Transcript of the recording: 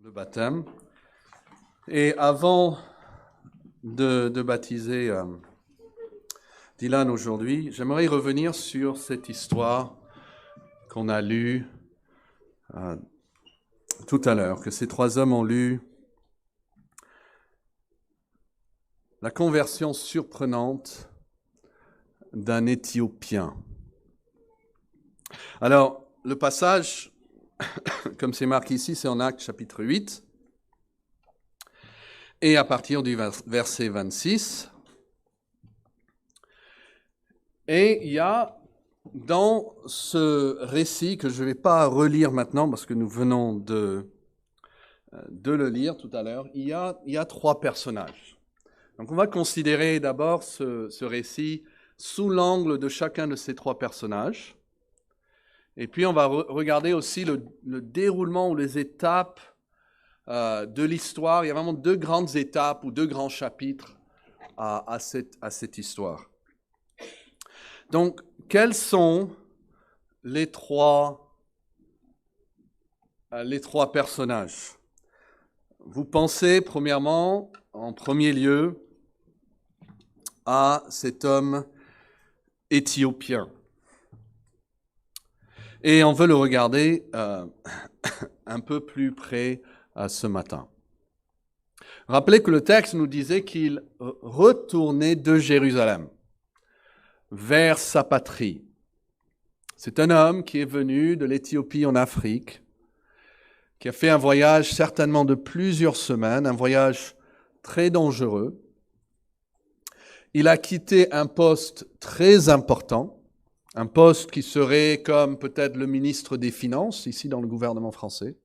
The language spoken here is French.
le baptême. Et avant de baptiser Dylan aujourd'hui, j'aimerais revenir sur cette histoire qu'on a lue tout à l'heure, que ces trois hommes ont lu. La conversion surprenante d'un Éthiopien. Alors, le passage, comme c'est marqué ici, c'est en Actes chapitre 8. Et à partir du verset 26. Et il y a dans ce récit, que je ne vais pas relire maintenant parce que nous venons de le lire tout à l'heure, il y a trois personnages. Donc on va considérer d'abord ce récit sous l'angle de chacun de ces trois personnages. Et puis on va regarder aussi le déroulement ou les étapes de l'histoire. Il y a vraiment deux grandes étapes ou deux grands chapitres à cette histoire. Donc, quels sont les trois personnages? Vous pensez premièrement, en premier lieu, à cet homme éthiopien. Et on veut le regarder un peu plus près ce matin. Rappelez que le texte nous disait qu'il retournait de Jérusalem vers sa patrie. C'est un homme qui est venu de l'Éthiopie en Afrique, qui a fait un voyage certainement de plusieurs semaines, un voyage très dangereux. Il a quitté un poste très important, un poste qui serait comme peut-être le ministre des Finances, ici dans le gouvernement français.